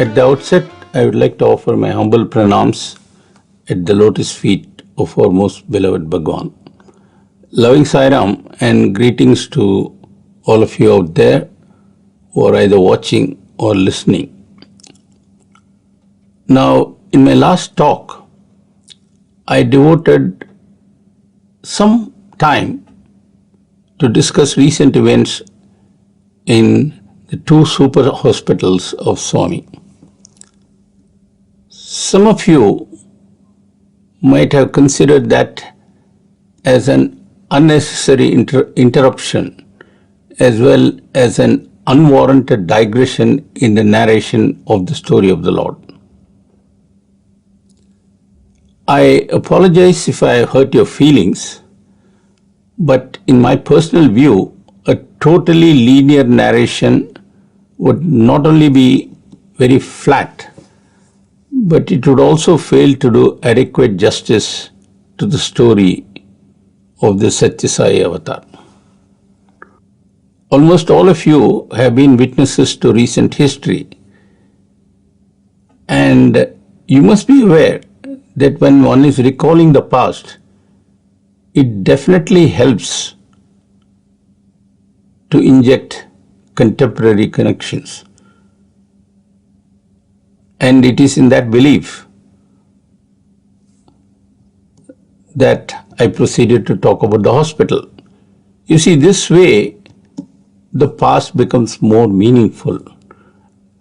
At the outset, I would like to offer my humble pranams at the lotus feet of our most beloved Bhagwan. Loving Sairam and greetings to all of you out there who are either watching or listening. Now, in my last talk, I devoted some time to discuss recent events in the two super hospitals of Swami. Some of you might have considered that as an unnecessary interruption as well as an unwarranted digression in the narration of the story of the Lord. I apologize if I hurt your feelings, but in my personal view, a totally linear narration would not only be very flat, but it would also fail to do adequate justice to the story of the Satya Sai avatar. Almost all of you have been witnesses to recent history, and you must be aware that when one is recalling the past, it definitely helps to inject contemporary connections. And it is in that belief that I proceeded to talk about the hospital. You see, this way the past becomes more meaningful.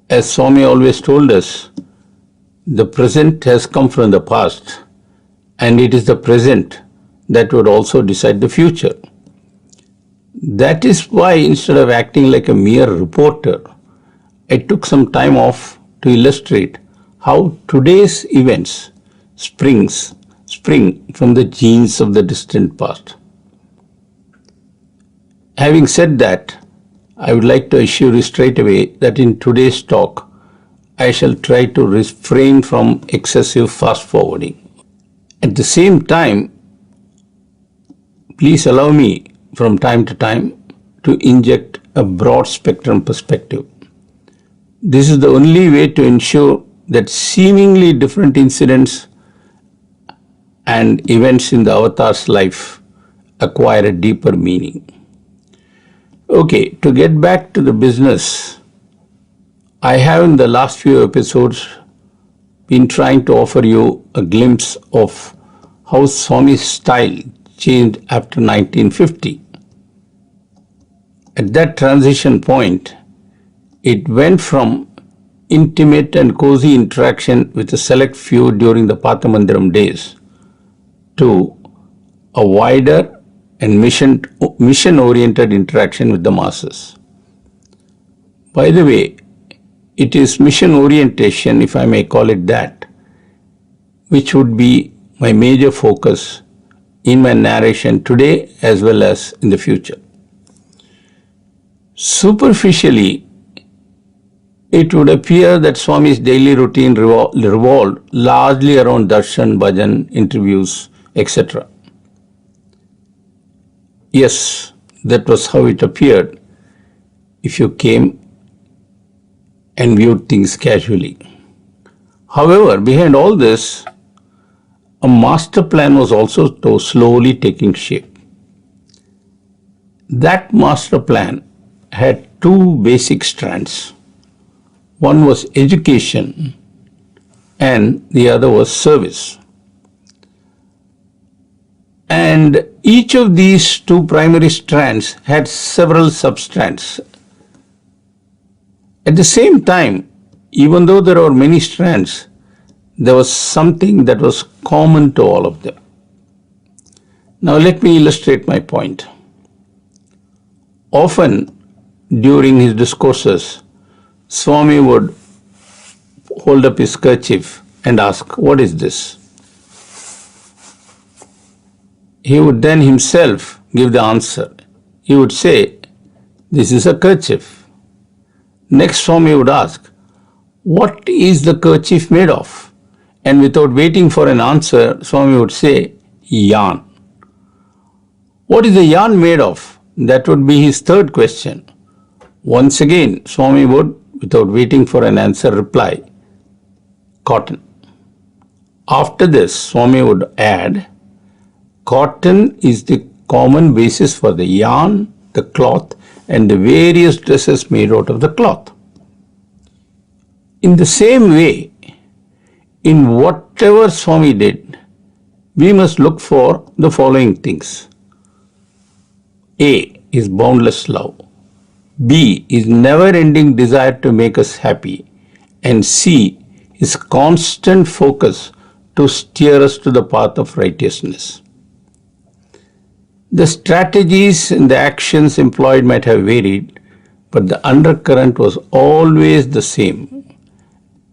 As Swami always told us, the present has come from the past, and it is the present that would also decide the future. That is why, instead of acting like a mere reporter, I took some time off to illustrate how today's events spring from the genes of the distant past. Having said that, I would like to assure you straight away that in today's talk, I shall try to refrain from excessive fast forwarding. At the same time, please allow me from time to time to inject a broad spectrum perspective. This is the only way to ensure that seemingly different incidents and events in the avatar's life acquire a deeper meaning. Okay, to get back to the business, I have in the last few episodes been trying to offer you a glimpse of how Swami's style changed after 1950. At that transition point, it went from intimate and cozy interaction with a select few during the Pathamandiram days to a wider and mission-oriented interaction with the masses. By the way, it is mission orientation, if I may call it that, which would be my major focus in my narration today as well as in the future. Superficially, it would appear that Swami's daily routine revolved largely around darshan, bhajan, interviews, etc. Yes, that was how it appeared if you came and viewed things casually. However, behind all this, a master plan was also slowly taking shape. That master plan had two basic strands. One was education and the other was service. And each of these two primary strands had several sub-strands. At the same time, even though there were many strands, there was something that was common to all of them. Now let me illustrate my point. Often during his discourses, Swami would hold up his kerchief and ask, "What is this?" He would then himself give the answer. He would say, "This is a kerchief." Next, Swami would ask, "What is the kerchief made of?" And without waiting for an answer, Swami would say, "Yarn." What is the yarn made of? That would be his third question. Once again, Swami would, without waiting for an answer, reply, cotton. After this, Swami would add, cotton is the common basis for the yarn, the cloth, and the various dresses made out of the cloth. In the same way, in whatever Swami did, we must look for the following things. A is boundless love. B is never-ending desire to make us happy. And C is constant focus to steer us to the path of righteousness. The strategies and the actions employed might have varied, but the undercurrent was always the same,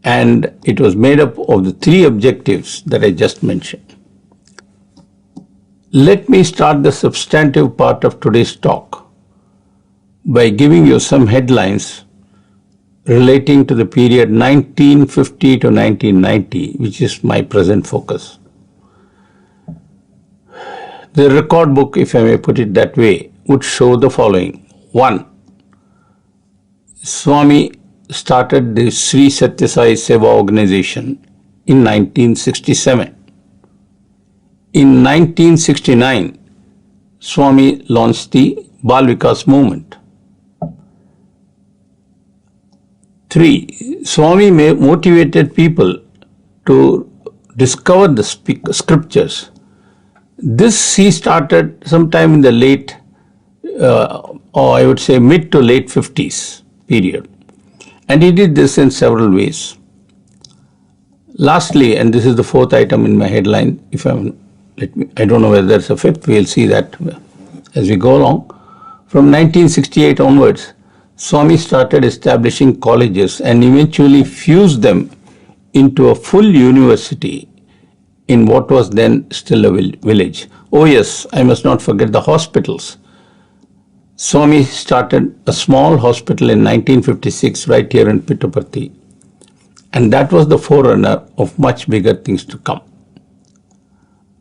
and it was made up of the three objectives that I just mentioned. Let me start the substantive part of today's talk by giving you some headlines relating to the period 1950 to 1990, which is my present focus. The record book, if I may put it that way, would show the following. 1. Swami started the Sri Satya Sai Seva organization in 1967. In 1969, Swami launched the Bal Vikas movement. 3. Swami motivated people to discover the scriptures. This he started sometime in the late, or I would say mid to late 50s period. And he did this in several ways. Lastly, and this is the fourth item in my headline, I don't know whether there's a fifth, we'll see that as we go along. From 1968 onwards, Swami started establishing colleges and eventually fused them into a full university in what was then still a village. Oh yes, I must not forget the hospitals. Swami started a small hospital in 1956 right here in Puttaparthi, and that was the forerunner of much bigger things to come.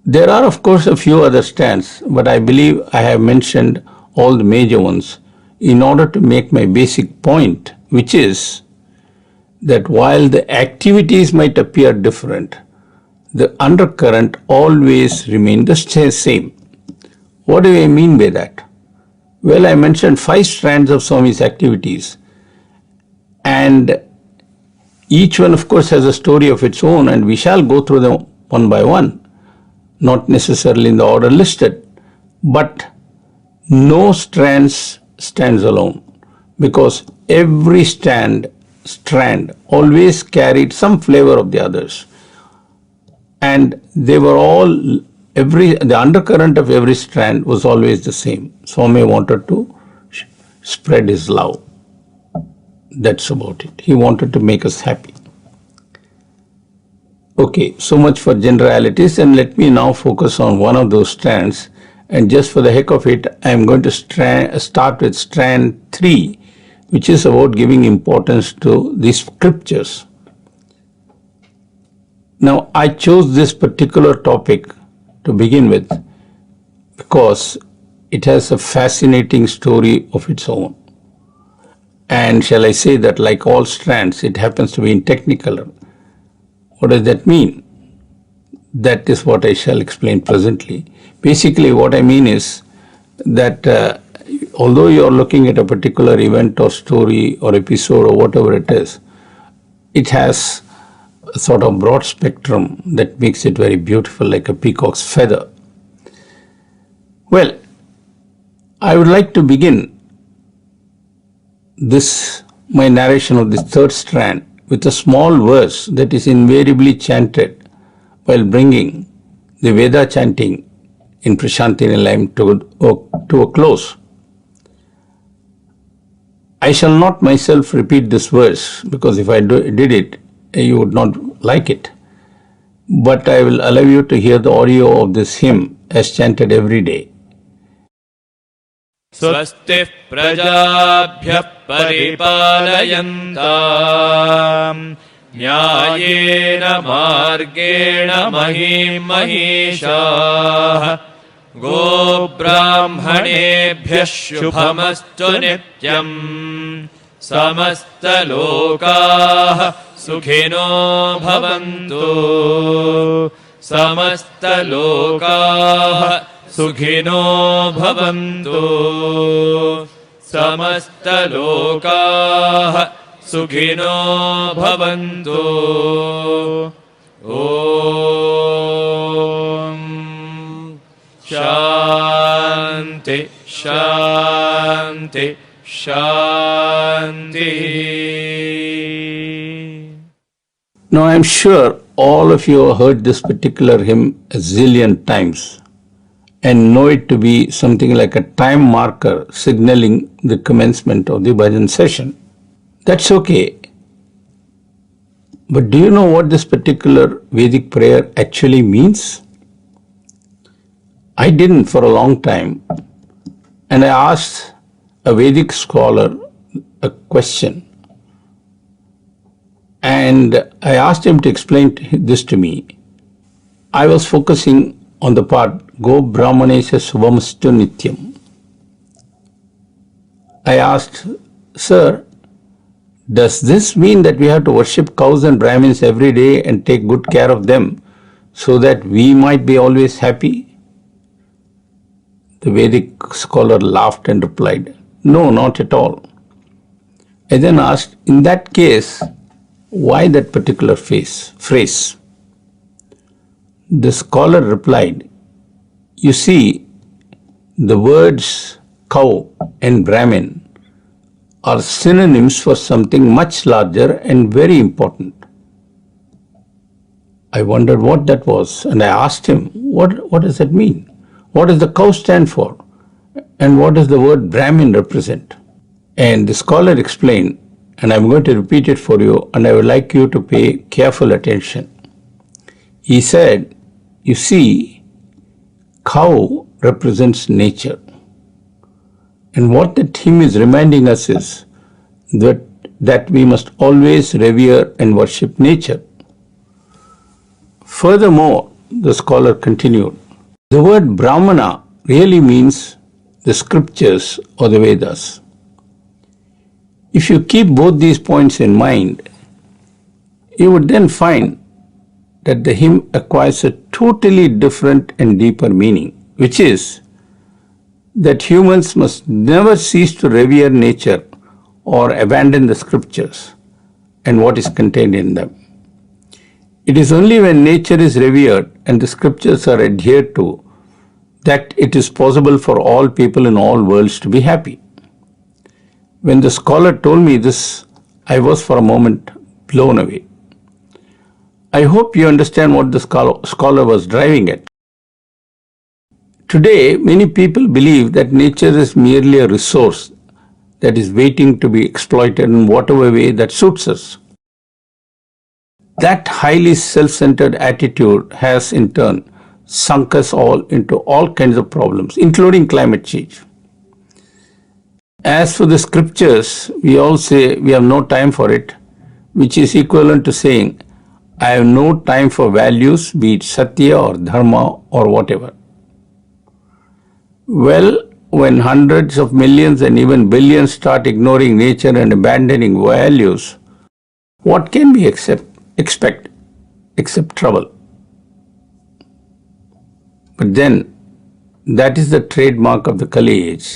There are of course a few other stands, but I believe I have mentioned all the major ones in order to make my basic point, which is that while the activities might appear different, the undercurrent always remained the same. What do I mean by that? Well, I mentioned 5 strands of Swami's activities, and each one of course has a story of its own, and we shall go through them one by one, not necessarily in the order listed, but no stands alone, because every strand always carried some flavor of the others, and they were all, the undercurrent of every strand was always the same. Swami wanted to spread his love. That's about it. He wanted to make us happy. Okay, so much for generalities, and let me now focus on one of those strands. And just for the heck of it, I am going to start with strand 3, which is about giving importance to the scriptures. Now, I chose this particular topic to begin with because it has a fascinating story of its own. And shall I say that, like all strands, it happens to be in technicolor. What does that mean? That is what I shall explain presently. Basically, what I mean is that although you are looking at a particular event or story or episode or whatever it is, it has a sort of broad spectrum that makes it very beautiful, like a peacock's feather. Well, I would like to begin my narration of this third strand with a small verse that is invariably chanted while bringing the Veda chanting in Prashanti Nilayam to a close. I shall not myself repeat this verse, because if I did it, you would not like it. But I will allow you to hear the audio of this hymn as chanted every day. Swasti prajabhyah paripalayantam Nyayena margena mahim mahishah Go brahmanebhyah shubhamastu nityam Samasta lokah सुखिनो भवन्तु समस्तलोकाः सुखिनो भवन्तु समस्तलोकाः सुखिनो भवन्तु ॐ शान्ति शान्ति शान्तिः. Now I am sure all of you have heard this particular hymn a zillion times and know it to be something like a time marker signaling the commencement of the bhajan session. That's okay. But do you know what this particular Vedic prayer actually means? I didn't for a long time, and I asked a Vedic scholar a question. And I asked him to explain this to me. I was focusing on the part, Go Brahmanesha Subhamastu Nityam. I asked, Sir, does this mean that we have to worship cows and Brahmins every day and take good care of them so that we might be always happy? The Vedic scholar laughed and replied, No, not at all. I then asked, in that case, why that particular phrase? The scholar replied, You see, the words cow and Brahmin are synonyms for something much larger and very important. I wondered what that was, and I asked him, what does that mean? What does the cow stand for? And what does the word Brahmin represent? And the scholar explained, and I'm going to repeat it for you, and I would like you to pay careful attention. He said, You see, cow represents nature. And what the hymn is reminding us is that we must always revere and worship nature. Furthermore, the scholar continued, the word Brahmana really means the scriptures or the Vedas. If you keep both these points in mind, you would then find that the hymn acquires a totally different and deeper meaning, which is that humans must never cease to revere nature or abandon the scriptures and what is contained in them. It is only when nature is revered and the scriptures are adhered to that it is possible for all people in all worlds to be happy. When the scholar told me this, I was for a moment blown away. I hope you understand what the scholar was driving at. Today, many people believe that nature is merely a resource that is waiting to be exploited in whatever way that suits us. That highly self-centered attitude has in turn sunk us all into all kinds of problems, including climate change. As for the scriptures, we all say we have no time for it, which is equivalent to saying, I have no time for values, be it satya or dharma or whatever. Well, when hundreds of millions and even billions start ignoring nature and abandoning values, what can we expect except trouble? But then, that is the trademark of the Kali age.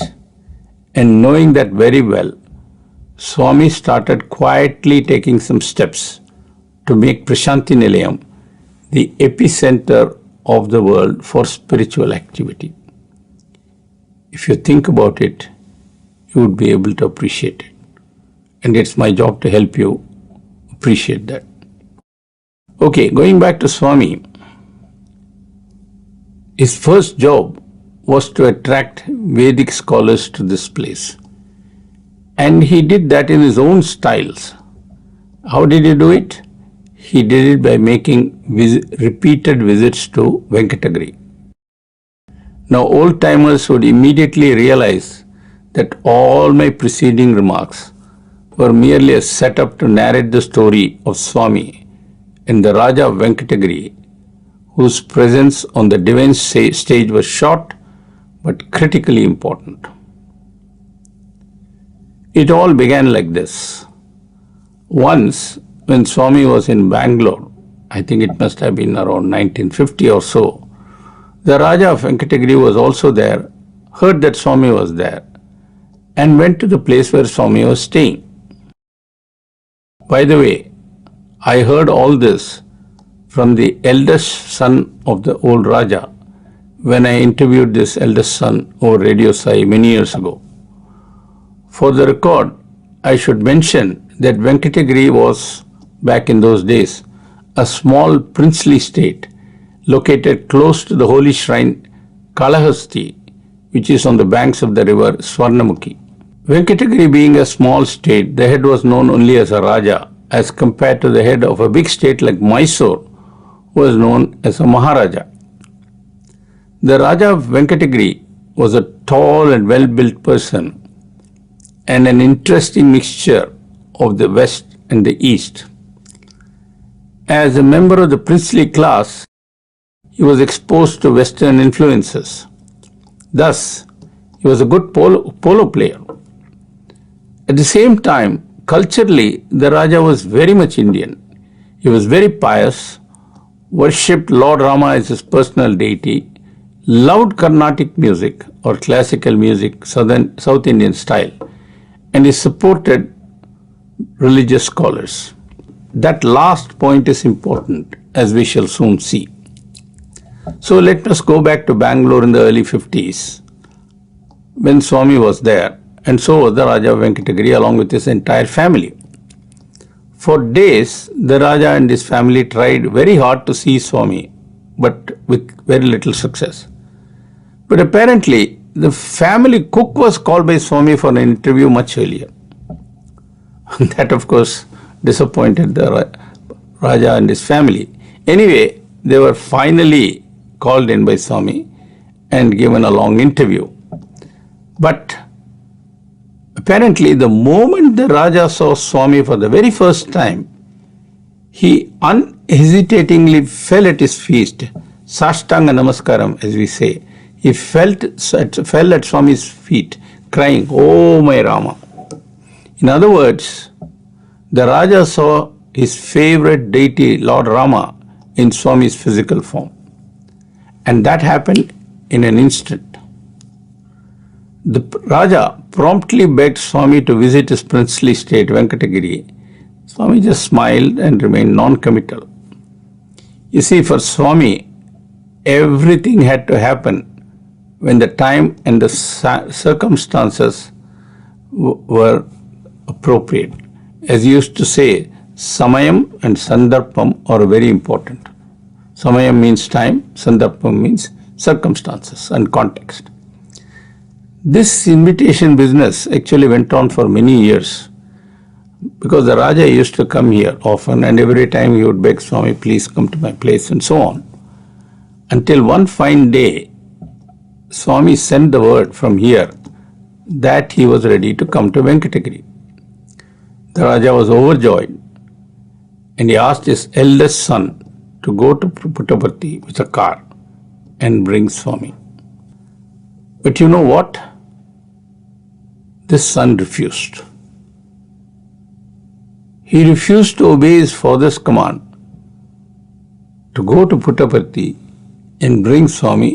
And knowing that very well, Swami started quietly taking some steps to make Prashanti Nilayam the epicenter of the world for spiritual activity. If you think about it, you would be able to appreciate it. And it's my job to help you appreciate that. Okay, going back to Swami, his first job was to attract Vedic scholars to this place. And he did that in his own styles. How did he do it? He did it by making repeated visits to Venkatagiri. Now, old-timers would immediately realize that all my preceding remarks were merely a setup to narrate the story of Swami and the Raja of Venkatagiri, whose presence on the divine stage was short but critically important. It all began like this. Once, when Swami was in Bangalore, I think it must have been around 1950 or so, the Raja of Venkatagiri was also there, heard that Swami was there, and went to the place where Swami was staying. By the way, I heard all this from the eldest son of the old Raja when I interviewed this eldest son over Radio Sai many years ago. For the record, I should mention that Venkatagiri was, back in those days, a small princely state located close to the holy shrine Kalahasti, which is on the banks of the river Swarnamukhi. Venkatagiri being a small state, the head was known only as a Raja, as compared to the head of a big state like Mysore, who was known as a Maharaja. The Raja of Venkatagiri was a tall and well-built person and an interesting mixture of the West and the East. As a member of the princely class, he was exposed to Western influences. Thus, he was a good polo player. At the same time, culturally, the Raja was very much Indian. He was very pious, worshipped Lord Rama as his personal deity, loved Carnatic music or classical music, South Indian style, and he supported religious scholars. That last point is important, as we shall soon see. So let us go back to Bangalore in the early 50s, when Swami was there, and so was the Raja of Venkatagiri along with his entire family. For days, the Raja and his family tried very hard to see Swami, but with very little success. But apparently, the family cook was called by Swami for an interview much earlier. That, of course, disappointed the Raja and his family. Anyway, they were finally called in by Swami and given a long interview. But apparently, the moment the Raja saw Swami for the very first time, he unhesitatingly fell at his feet, Sashtanga Namaskaram, as we say. He fell at Swami's feet, crying, "Oh my Rama." In other words, the Raja saw his favorite deity, Lord Rama, in Swami's physical form. And that happened in an instant. The Raja promptly begged Swami to visit his princely state, Venkatagiri. Swami just smiled and remained non-committal. You see, for Swami, everything had to happen when the time and the circumstances were appropriate. As he used to say, Samayam and Sandarpam are very important. Samayam means time, Sandarpam means circumstances and context. This invitation business actually went on for many years because the Raja used to come here often, and every time he would beg Swami, "Please come to my place," and so on. Until one fine day, Swami sent the word from here that he was ready to come to Venkatagiri. The Raja was overjoyed and he asked his eldest son to go to Puttaparthi with a car and bring Swami. But you know what? This son refused. He refused to obey his father's command to go to Puttaparthi and bring Swami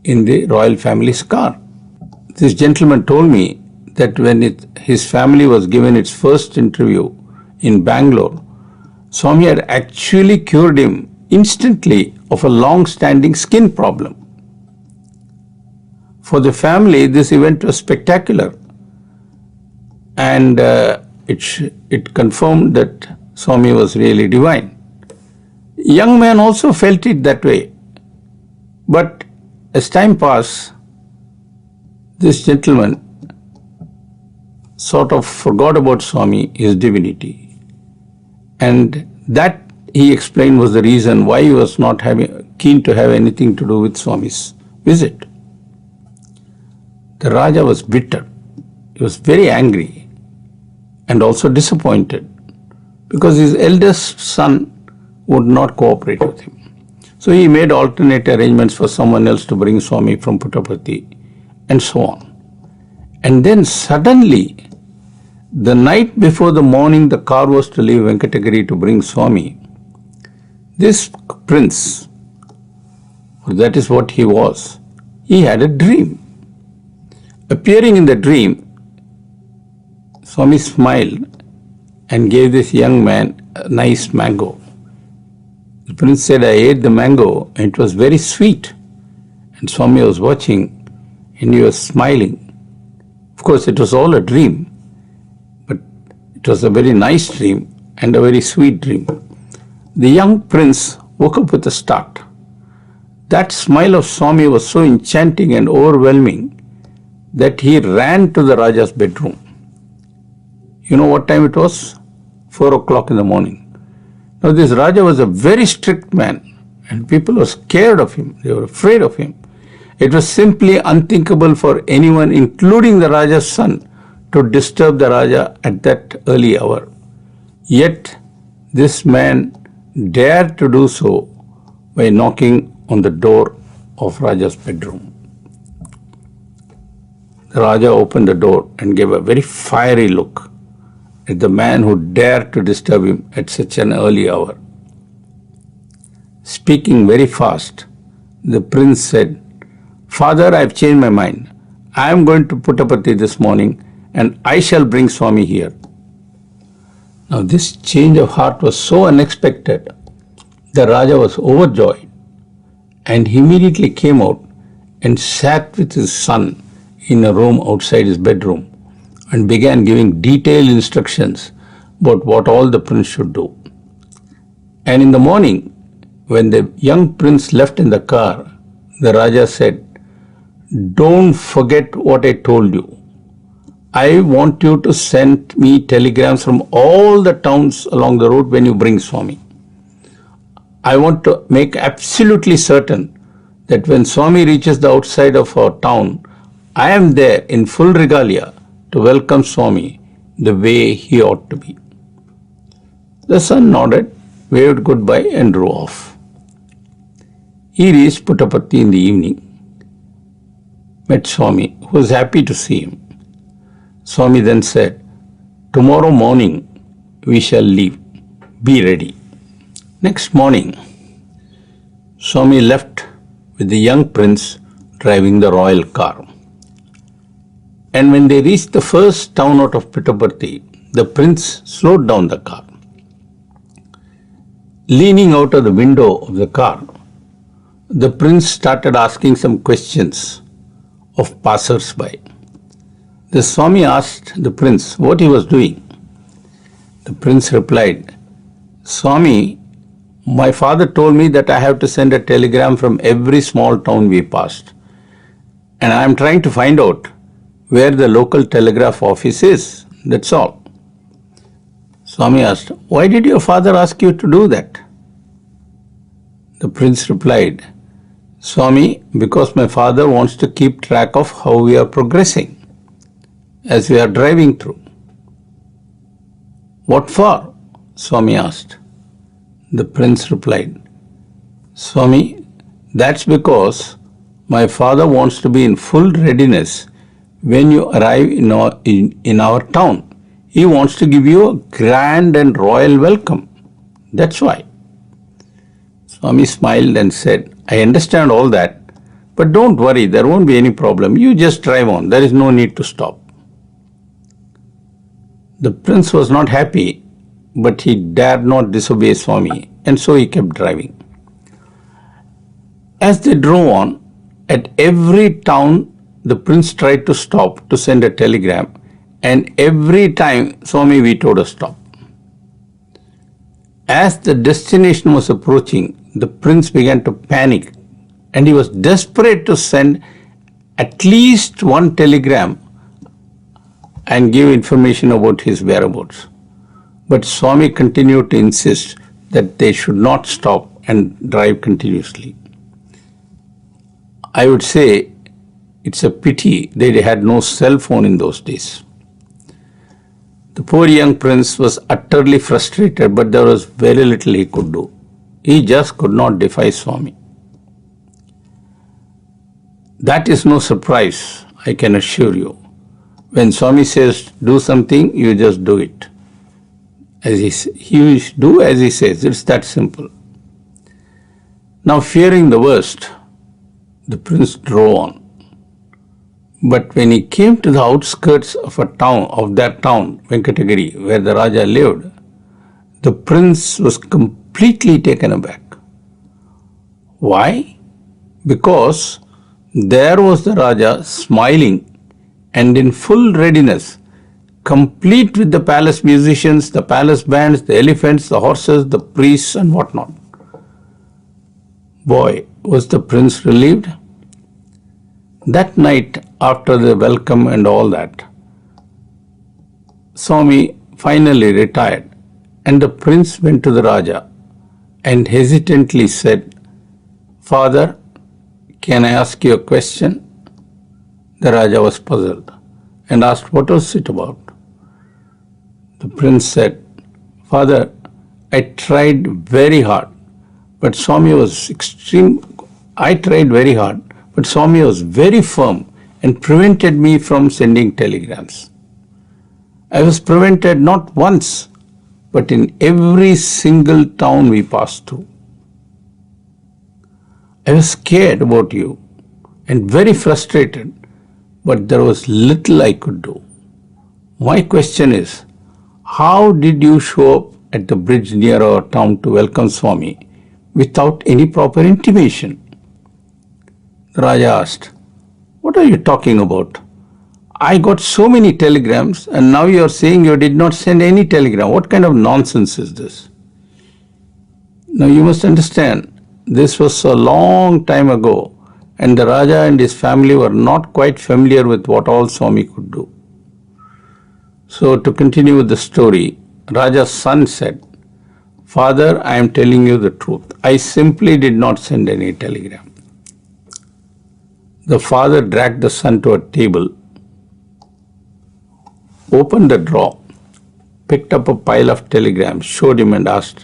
in the royal family's car. This gentleman told me that when his family was given its first interview in Bangalore, Swami had actually cured him instantly of a long-standing skin problem. For the family, this event was spectacular, and it confirmed that Swami was really divine. Young man also felt it that way, but as time passed, this gentleman sort of forgot about Swami, his divinity, and that, he explained, was the reason why he was not keen to have anything to do with Swami's visit. The Raja was bitter. He was very angry and also disappointed because his eldest son would not cooperate with him. So he made alternate arrangements for someone else to bring Swami from Puttaparthi and so on. And then suddenly The night before the morning the car was to leave Venkatagiri to bring Swami, this prince, or that is what he was, he had a dream. Appearing in the dream, Swami smiled and gave this young man a nice mango. The prince said, I ate the mango and it was very sweet. And Swami was watching and he was smiling. Of course, it was all a dream, but it was a very nice dream and a very sweet dream. The young prince woke up with a start. That smile of Swami was so enchanting and overwhelming that he ran to the Raja's bedroom. You know what time it was? 4 o'clock in the morning. Now this Raja was a very strict man and people were scared of him. They were afraid of him. It was simply unthinkable for anyone, including the Raja's son, to disturb the Raja at that early hour. Yet this man dared to do so by knocking on the door of Raja's bedroom. The Raja opened the door and gave a very fiery look at the man who dared to disturb him at such an early hour. Speaking very fast, the prince said, Father, I have changed my mind. I am going to Puttaparthi this morning and I shall bring Swami here. Now this change of heart was so unexpected. The Raja was overjoyed and he immediately came out and sat with his son in a room outside his bedroom and began giving detailed instructions about what all the prince should do. And in the morning, when the young prince left in the car, the Raja said, Don't forget what I told you. I want you to send me telegrams from all the towns along the road when you bring Swami. I want to make absolutely certain that when Swami reaches the outside of our town, I am there in full regalia to welcome Swami the way he ought to be. The son nodded, waved goodbye and drove off. He reached Puttaparthi in the evening, met Swami, who was happy to see him. Swami then said, Tomorrow morning we shall leave. Be ready. Next morning, Swami left with the young prince driving the royal car. And when they reached the first town out of Puttaparthi, the prince slowed down the car. Leaning out of the window of the car, the prince started asking some questions of passers-by. The Swami asked the prince what he was doing. The prince replied, Swami, my father told me that I have to send a telegram from every small town we passed. And I am trying to find out where the local telegraph office is. That's all. Swami asked, Why did your father ask you to do that? The prince replied, Swami, because my father wants to keep track of how we are progressing as we are driving through. What for? Swami asked. The prince replied, Swami, that's because my father wants to be in full readiness when you arrive in our town. He wants to give you a grand and royal welcome. That's why. Swami smiled and said, I understand all that, but don't worry, there won't be any problem. You just drive on. There is no need to stop. The prince was not happy, but he dared not disobey Swami, and so he kept driving. As they drove on, at every town the prince tried to stop to send a telegram, and every time Swami vetoed a stop. As the destination was approaching, the prince began to panic and he was desperate to send at least one telegram and give information about his whereabouts. But Swami continued to insist that they should not stop and drive continuously. I would say it's a pity they had no cell phone in those days. The poor young prince was utterly frustrated, but there was very little he could do. He just could not defy Swami. That is no surprise, I can assure you, When Swami says do something, you just do it. He will do as he says. It's that simple. Now, fearing the worst, the prince drove on. But when he came to the outskirts of that town, Venkatagiri, where the Raja lived, the prince was completely taken aback. Why? Because there was the Raja smiling and in full readiness, complete with the palace musicians, the palace bands, the elephants, the horses, the priests and whatnot. Boy, was the prince relieved. That night, after the welcome and all that, Swami finally retired, and the prince went to the Raja and hesitantly said, "Father, can I ask you a question?" The Raja was puzzled and asked, "What was it about?" The prince said, "Father, I tried very hard, but Swami was Swami was very firm and prevented me from sending telegrams. I was prevented not once, but in every single town we passed through. I was scared about you and very frustrated, but there was little I could do. My question is, how did you show up at the bridge near our town to welcome Swami without any proper intimation?" The Raja asked, "What are you talking about? I got so many telegrams and now you are saying you did not send any telegram. What kind of nonsense is this?" Now you must understand, this was a long time ago and the Raja and his family were not quite familiar with what all Swami could do. So to continue with the story, Raja's son said, "Father, I am telling you the truth. I simply did not send any telegram." The father dragged the son to a table, opened the drawer, picked up a pile of telegrams, showed him and asked,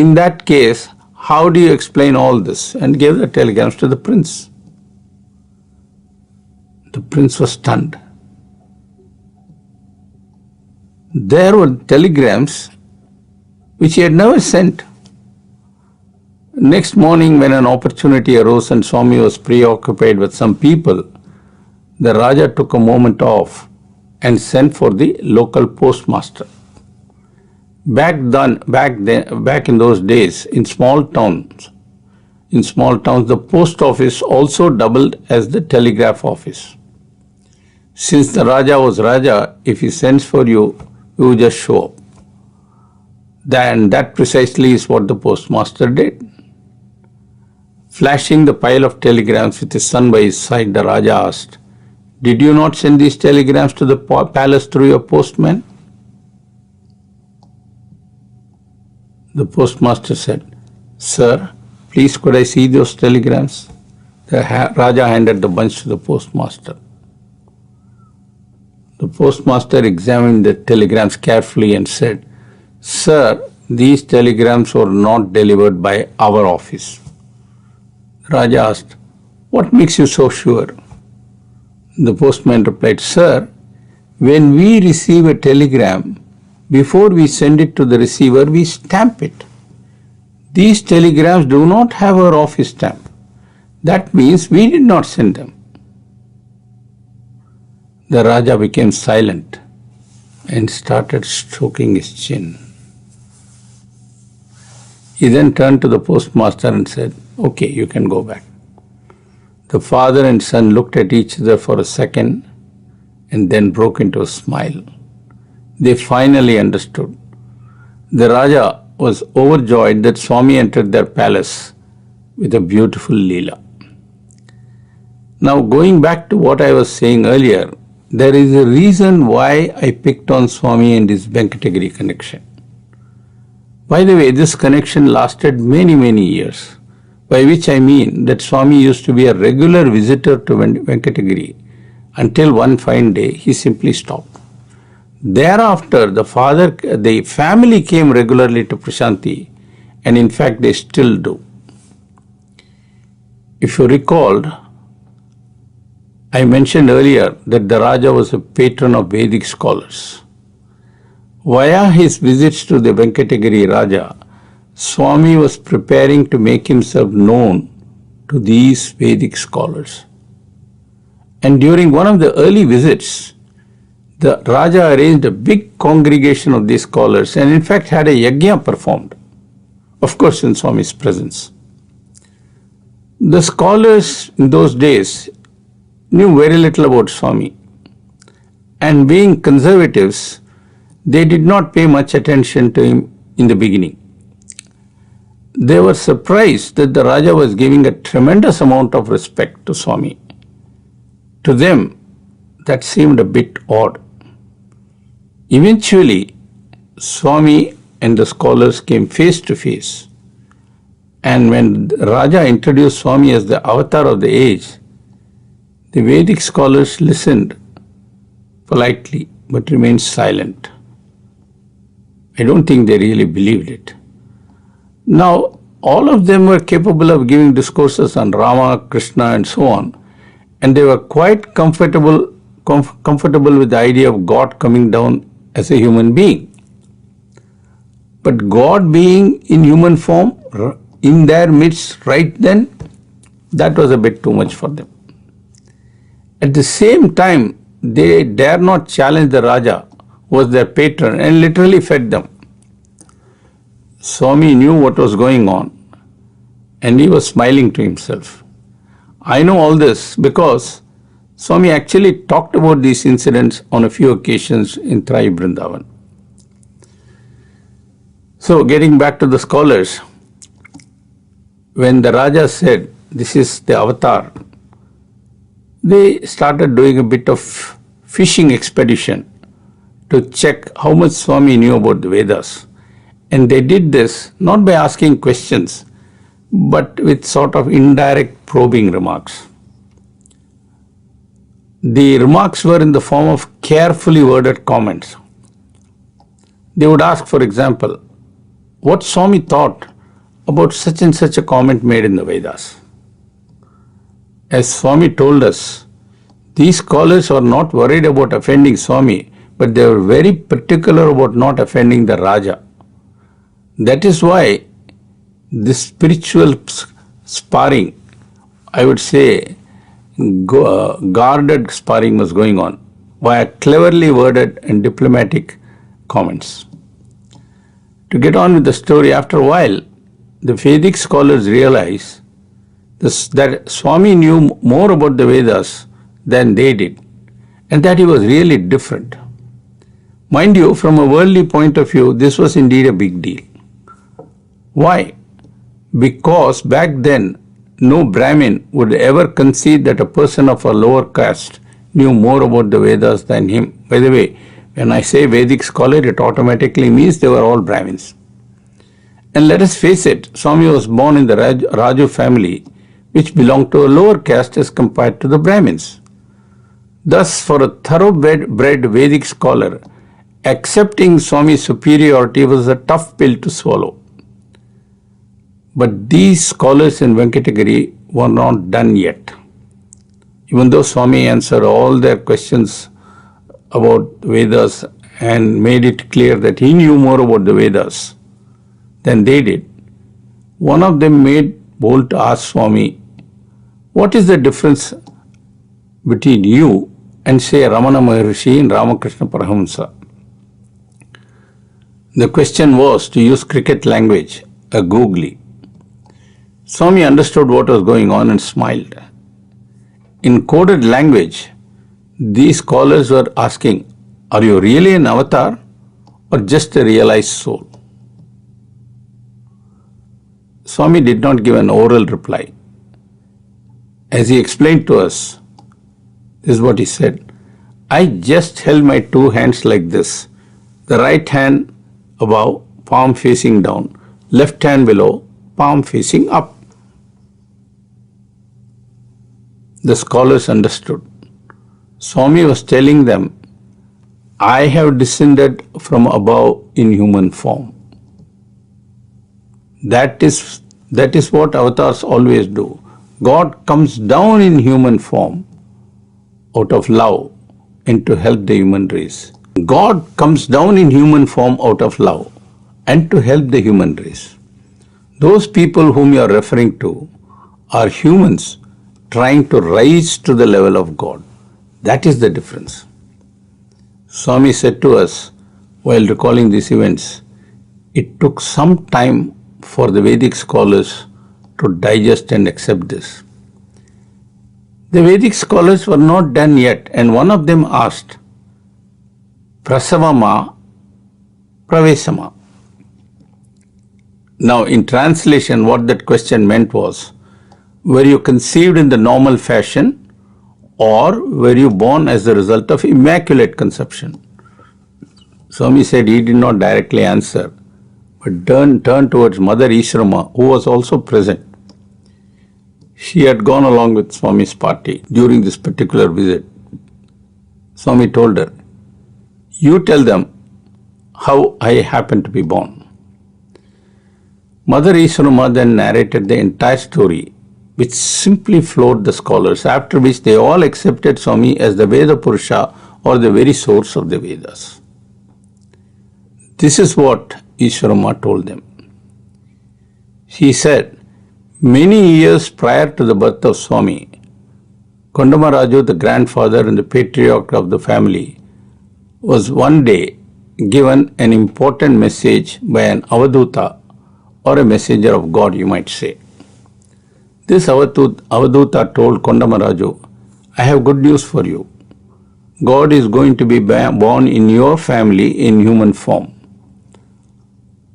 "In that case, how do you explain all this?" and gave the telegrams to the prince. The prince was stunned. There were telegrams which he had never sent. Next morning, when an opportunity arose and Swami was preoccupied with some people, the Raja took a moment off and sent for the local postmaster. Back in those days, in small towns, the post office also doubled as the telegraph office. Since the Raja was Raja, if he sends for you, you just show up. Then that precisely is what the postmaster did. Flashing the pile of telegrams with his son by his side, the Raja asked, "Did you not send these telegrams to the palace through your postman?" The postmaster said, "Sir, please could I see those telegrams?" The Raja handed the bunch to the postmaster. The postmaster examined the telegrams carefully and said, "Sir, these telegrams were not delivered by our office." The Raja asked, "What makes you so sure?" The postman replied, "Sir, when we receive a telegram, before we send it to the receiver, we stamp it. These telegrams do not have our office stamp. That means we did not send them." The Raja became silent and started stroking his chin. He then turned to the postmaster and said, "Okay, you can go back." The father and son looked at each other for a second and then broke into a smile. They finally understood. The Raja was overjoyed that Swami entered their palace with a beautiful Leela. Now, going back to what I was saying earlier, there is a reason why I picked on Swami and his Venkatagiri connection. By the way, this connection lasted many years, by which I mean that Swami used to be a regular visitor to Venkatagiri until one fine day he simply stopped. Thereafter, the family came regularly to Prashanti, and in fact they still do. If you recalled, I mentioned earlier that the Raja was a patron of Vedic scholars. Via his visits to the Venkatagiri Raja, Swami was preparing to make himself known to these Vedic scholars. And during one of the early visits, the Raja arranged a big congregation of these scholars and in fact had a yajna performed, of course in Swami's presence. The scholars in those days knew very little about Swami, and being conservatives, they did not pay much attention to him in the beginning. They were surprised that the Raja was giving a tremendous amount of respect to Swami. To them, that seemed a bit odd. Eventually, Swami and the scholars came face to face. And when Raja introduced Swami as the avatar of the age, the Vedic scholars listened politely but remained silent. I don't think they really believed it. Now, all of them were capable of giving discourses on Rama, Krishna, and so on, and they were quite comfortable with the idea of God coming down as a human being. But God being in human form in their midst right then, that was a bit too much for them. At the same time, they dare not challenge the Raja, who was their patron, and literally fed them. Swami knew what was going on, and he was smiling to himself. I know all this because Swami actually talked about these incidents on a few occasions in Trai Vrindavan. So, getting back to the scholars, when the Raja said, "This is the avatar," they started doing a bit of fishing expedition to check how much Swami knew about the Vedas. And they did this not by asking questions, but with sort of indirect probing remarks. The remarks were in the form of carefully worded comments. They would ask, for example, what Swami thought about such and such a comment made in the Vedas. As Swami told us, these scholars were not worried about offending Swami, but they were very particular about not offending the Raja. That is why this spiritual sparring, I would say guarded sparring, was going on via cleverly worded and diplomatic comments. To get on with the story, after a while, the Vedic scholars realized that Swami knew more about the Vedas than they did, and that he was really different. Mind you, from a worldly point of view, this was indeed a big deal. Why? Because back then, no Brahmin would ever concede that a person of a lower caste knew more about the Vedas than him. By the way, when I say Vedic scholar, it automatically means they were all Brahmins. And let us face it, Swami was born in the Raju family, which belonged to a lower caste as compared to the Brahmins. Thus, for a thoroughbred Vedic scholar, accepting Swami's superiority was a tough pill to swallow. But these scholars in Venkatagiri were not done yet. Even though Swami answered all their questions about Vedas and made it clear that he knew more about the Vedas than they did, one of them made bold to ask Swami, what is the difference between you and say Ramana Maharshi and Ramakrishna Paramahamsa? The question was, to use cricket language, a googly. Swami understood what was going on and smiled. In coded language, these scholars were asking, are you really an avatar or just a realized soul? Swami did not give an oral reply. As he explained to us, this is what he said. I just held my two hands like this, the right hand above, palm facing down, left hand below, palm facing up. The scholars understood. Swami was telling them, I have descended from above in human form. That is what avatars always do. God comes down in human form out of love and to help the human race. God comes down in human form out of love and to help the human race. Those people whom you are referring to are humans trying to rise to the level of God. That is the difference. Swami said to us while recalling these events, it took some time for the Vedic scholars to digest and accept this. The Vedic scholars were not done yet, and one of them asked, Prasavama, Pravesama. Now, in translation, what that question meant was, were you conceived in the normal fashion, or were you born as the result of immaculate conception? Swami said he did not directly answer, but turned towards Mother Ishwarama, who was also present. She had gone along with Swami's party during this particular visit. Swami told her, you tell them how I happened to be born. Mother Ishwarama then narrated the entire story, which simply floored the scholars, after which they all accepted Swami as the Veda Purusha or the very source of the Vedas. This is what Ishwarama told them. She said, many years prior to the birth of Swami, Kondamaraju, the grandfather and the patriarch of the family, was one day given an important message by an Avaduta, or a messenger of God, you might say. This Avaduta told Kondamaraju, I have good news for you. God is going to be born in your family in human form.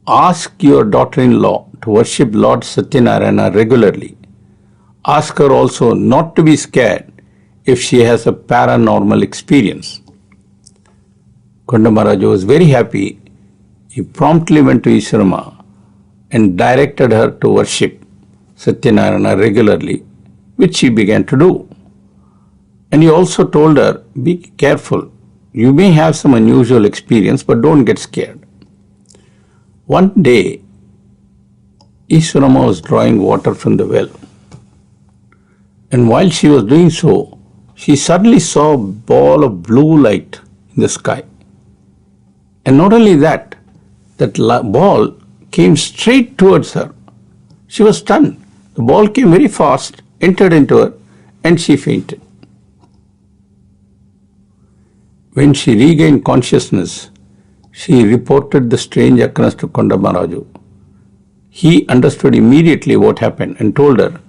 Ask your daughter-in-law to worship Lord Satyanarayana regularly. Ask her also not to be scared if she has a paranormal experience. Kondamaraju was very happy. He promptly went to Ishwarama and directed her to worship Satyanarayana regularly, which she began to do. And he also told her, be careful. You may have some unusual experience, but don't get scared. One day, Ishwarama was drawing water from the well. And while she was doing so, she suddenly saw a ball of blue light in the sky. And not only that, that ball came straight towards her. She was stunned. The ball came very fast, entered into her, and she fainted. When she regained consciousness, she reported the strange occurrence to Kondamaraju. He understood immediately what happened and told her,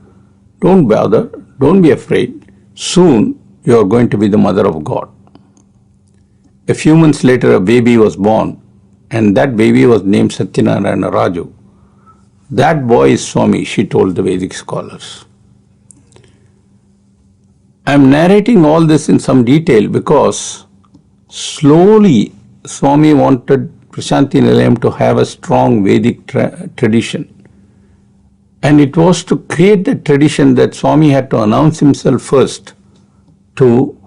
don't bother, don't be afraid. Soon you are going to be the mother of God. A few months later, a baby was born, and that baby was named Satyanarayana Raju. That boy is Swami, she told the Vedic scholars. I am narrating all this in some detail because slowly Swami wanted Prashanthi Nilayam to have a strong Vedic tradition. And it was to create the tradition that Swami had to announce himself first to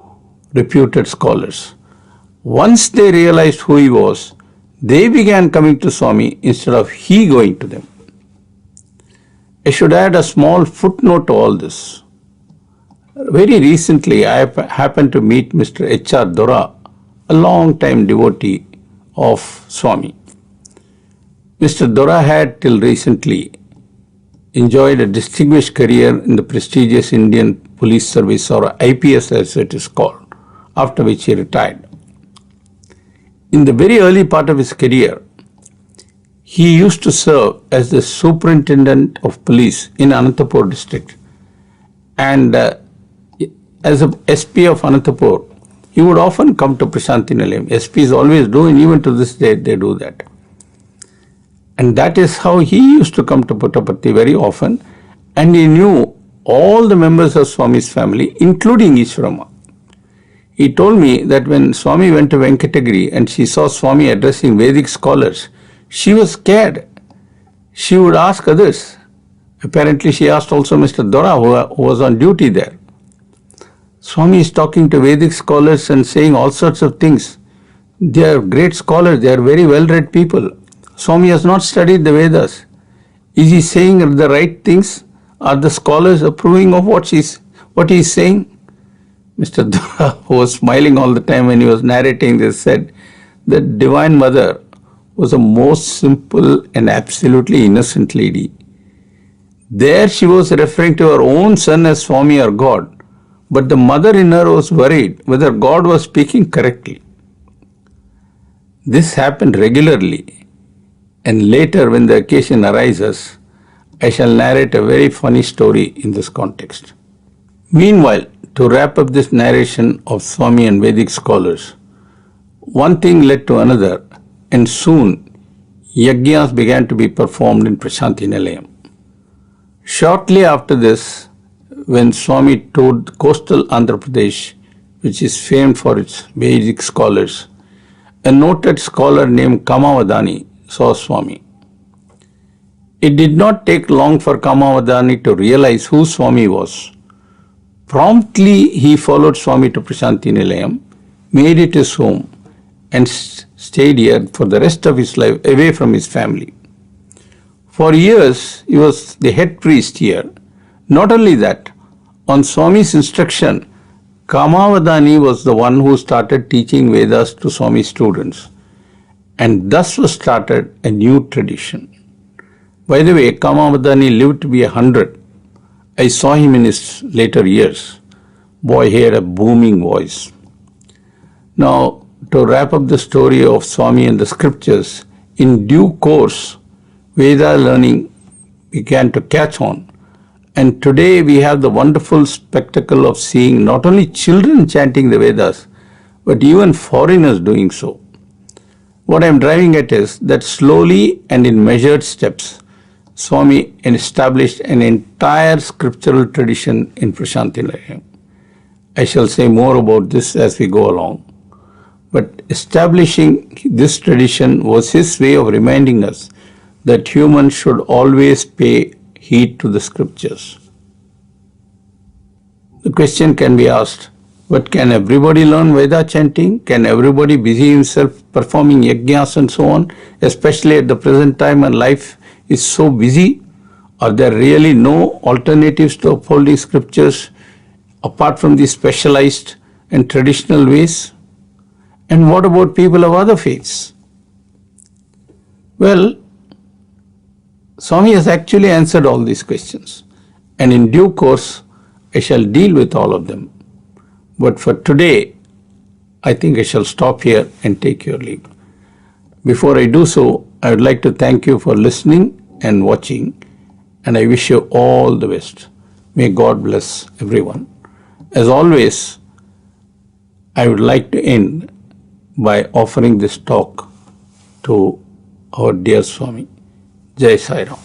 reputed scholars. Once they realized who he was, they began coming to Swami instead of he going to them. I should add a small footnote to all this. Very recently, I happened to meet Mr. H.R. Dora, a long-time devotee of Swami. Mr. Dora had till recently enjoyed a distinguished career in the prestigious Indian Police Service, or IPS as it is called, after which he retired. In the very early part of his career, he used to serve as the superintendent of police in Anantapur district. And as a SP of Anantapur, he would often come to Prashanthi Nilayam. SPs always do, and even to this day they do that. And that is how he used to come to Puttaparthi very often, and he knew all the members of Swami's family, including Ishwarama. He told me that when Swami went to Venkatagiri and she saw Swami addressing Vedic scholars, she was scared. She would ask others. Apparently she asked also Mr. Dora, who was on duty there. Swami is talking to Vedic scholars and saying all sorts of things. They are great scholars, they are very well-read people. Swami has not studied the Vedas. Is he saying the right things? Are the scholars approving of what he is saying? Mr. Dura, who was smiling all the time when he was narrating this, said that Divine Mother was a most simple and absolutely innocent lady. There she was referring to her own son as Swami or God, but the mother in her was worried whether God was speaking correctly. This happened regularly, and later, when the occasion arises, I shall narrate a very funny story in this context. Meanwhile, to wrap up this narration of Swami and Vedic scholars, one thing led to another, and soon yajnas began to be performed in Prashanti Nilayam. Shortly after this, when Swami toured coastal Andhra Pradesh, which is famed for its Vedic scholars, a noted scholar named Kamavadani saw Swami. It did not take long for Kamavadani to realize who Swami was. Promptly, he followed Swami to Prashanti Nilayam, made it his home, and stayed here for the rest of his life away from his family. For years, he was the head priest here. Not only that, on Swami's instruction, Kamavadani was the one who started teaching Vedas to Swami's students, and thus was started a new tradition. By the way, Kamavadani lived to be 100. I saw him in his later years. Boy, he had a booming voice. Now, to wrap up the story of Swami and the scriptures, in due course, Veda learning began to catch on. And today we have the wonderful spectacle of seeing not only children chanting the Vedas, but even foreigners doing so. What I am driving at is that slowly and in measured steps, Swami established an entire scriptural tradition in Prashanti Nilayam. I shall say more about this as we go along. But establishing this tradition was his way of reminding us that humans should always pay heed to the scriptures. The question can be asked, but can everybody learn Veda chanting? Can everybody busy himself performing yajnas and so on, especially at the present time when life is so busy? Are there really no alternatives to upholding scriptures apart from these specialized and traditional ways? And what about people of other faiths? Well, Swami has actually answered all these questions, and in due course I shall deal with all of them. But for today, I think I shall stop here and take your leave. Before I do so, I would like to thank you for listening and watching, and I wish you all the best. May God bless everyone. As always, I would like to end by offering this talk to our dear Swami. Jai Sai Ram.